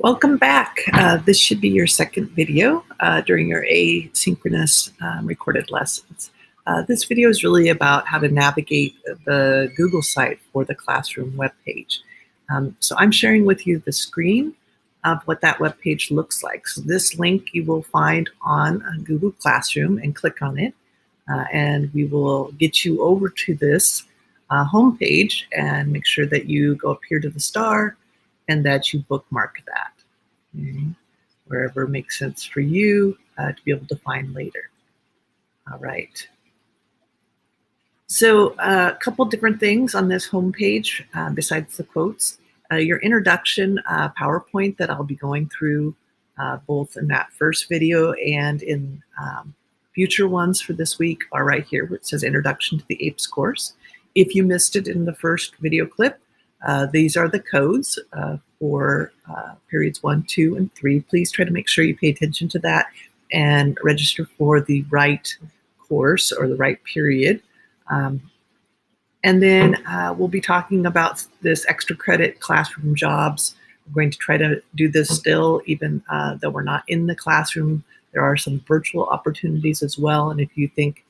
Welcome back. This should be your second video during your asynchronous recorded lessons. This video is really about how to navigate the Google site for the classroom webpage. So I'm sharing with you the screen of what that webpage looks like. So this link you will find on Google Classroom and click on it. And we will get you over to this homepage and make sure that you go up here to the star and that you bookmark that, okay, wherever makes sense for you to be able to find later. All right. So a couple different things on this homepage besides the quotes. Your introduction PowerPoint that I'll be going through both in that first video and in future ones for this week are right here where it says Introduction to the APES course. If you missed it in the first video clip, these are the codes for periods 1, 2, and 3. Please try to make sure you pay attention to that and register for the right course or the right period. And then we'll be talking about this extra credit classroom jobs. We're going to try to do this still, even though we're not in the classroom. There are some virtual opportunities as well. And if you think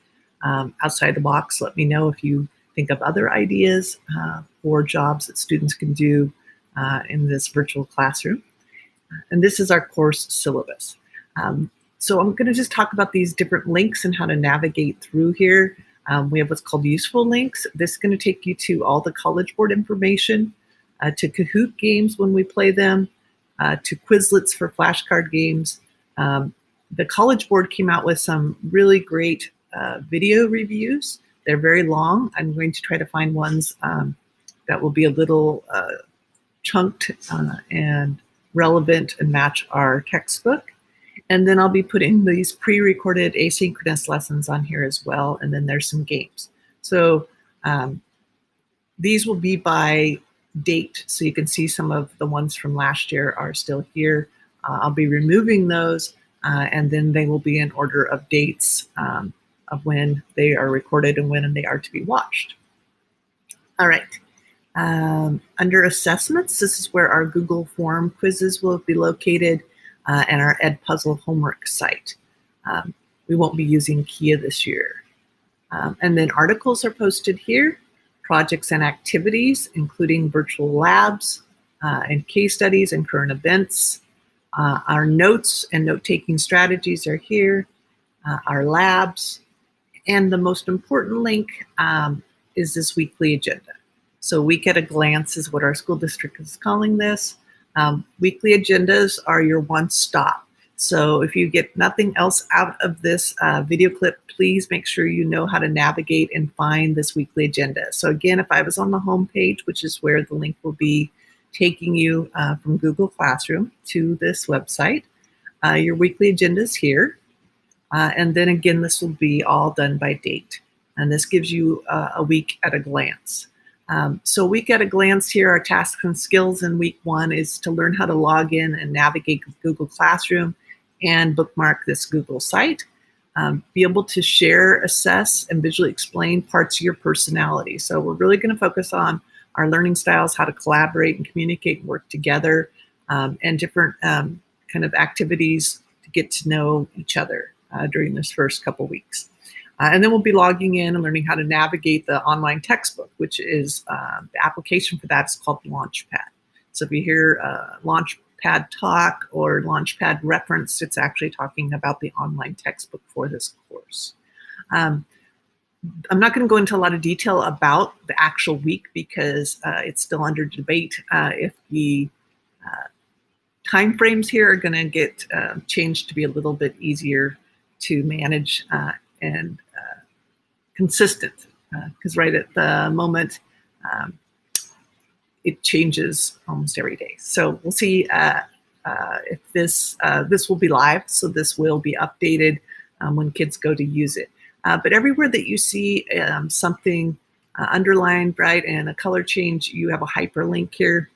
outside the box, let me know if you think of other ideas for jobs that students can do in this virtual classroom. And this is our course syllabus. So I'm going to just talk about these different links and how to navigate through here. We have what's called useful links. This is going to take you to all the College Board information, to Kahoot games when we play them, to Quizlets for flashcard games. The College Board came out with some really great video reviews. They're very long. I'm going to try to find ones that will be a little chunked and relevant and match our textbook. And then I'll be putting these pre-recorded asynchronous lessons on here as well. And then there's some games. So these will be by date. So you can see some of the ones from last year are still here. I'll be removing those and then they will be in order of dates of when they are recorded and when they are to be watched. All right. Under assessments, this is where our Google form quizzes will be located and our Edpuzzle homework site. We won't be using Kia this year. And then articles are posted here, projects and activities, including virtual labs and case studies and current events. Our notes and note-taking strategies are here, our labs, and the most important link is this weekly agenda. So Week at a Glance is what our school district is calling this. Weekly agendas are your one stop. So if you get nothing else out of this video clip, please make sure you know how to navigate and find this weekly agenda. So again, if I was on the home page, which is where the link will be taking you from Google Classroom to this website, your weekly agenda is here. And then again, this will be all done by date. And this gives you a week at a glance. So week at a glance here, our tasks and skills in week 1 is to learn how to log in and navigate Google Classroom and bookmark this Google site. Be able to share, assess, and visually explain parts of your personality. So we're really going to focus on our learning styles, how to collaborate and communicate and work together, and different kind of activities to get to know each other during this first couple weeks. And then we'll be logging in and learning how to navigate the online textbook, which is the application for that is called Launchpad. So if you hear Launchpad talk or Launchpad reference, it's actually talking about the online textbook for this course. I'm not going to go into a lot of detail about the actual week because it's still under debate if the time frames here are going to get changed to be a little bit easier to manage and consistent, because right at the moment it changes almost every day. So we'll see if this will be live, so this will be updated when kids go to use it. But everywhere that you see something underlined, right, and a color change, you have a hyperlink here.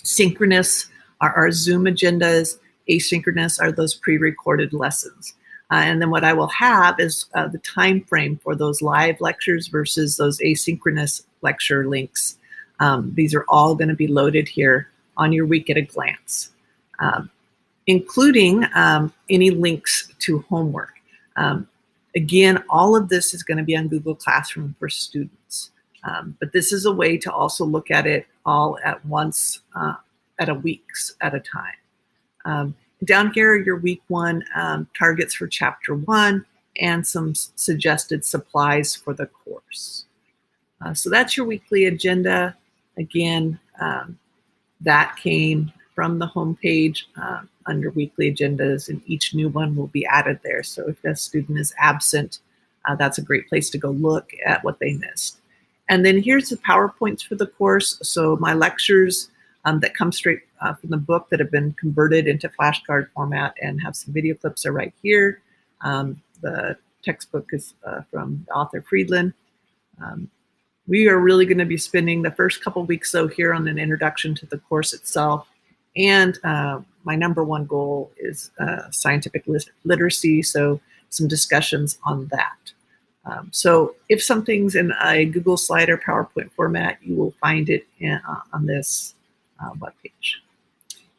Synchronous are our Zoom agendas. Asynchronous are those pre-recorded lessons. And then what I will have is the time frame for those live lectures versus those asynchronous lecture links. These are all going to be loaded here on your week at a glance. including any links to homework. Um, Again, all of this is going to be on Google Classroom for students. But this is a way to also look at it all at once, at a week's at a time. Down here are your week 1 targets for chapter 1 and some suggested supplies for the course. So that's your weekly agenda. Again, that came from the homepage under weekly agendas, and each new one will be added there. So if a student is absent, that's a great place to go look at what they missed. And then here's the PowerPoints for the course. So my lectures that come straight from the book that have been converted into flashcard format and have some video clips are right here. The textbook is from the author Friedland. We are really going to be spending the first couple weeks though here on an introduction to the course itself. And my #1 goal is scientific literacy, so some discussions on that. So if something's in a Google slide or PowerPoint format, you will find it on this webpage.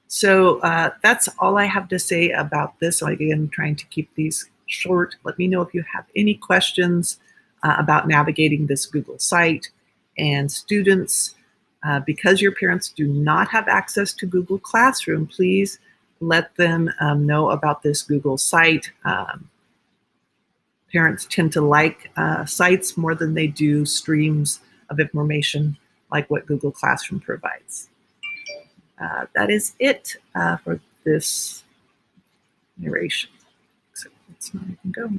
So that's all I have to say about this. So again, I'm trying to keep these short. Let me know if you have any questions about navigating this Google site. And students, because your parents do not have access to Google Classroom, please let them know about this Google site. Parents tend to like sites more than they do streams of information like what Google Classroom provides. That is it for this narration. So let's not even go.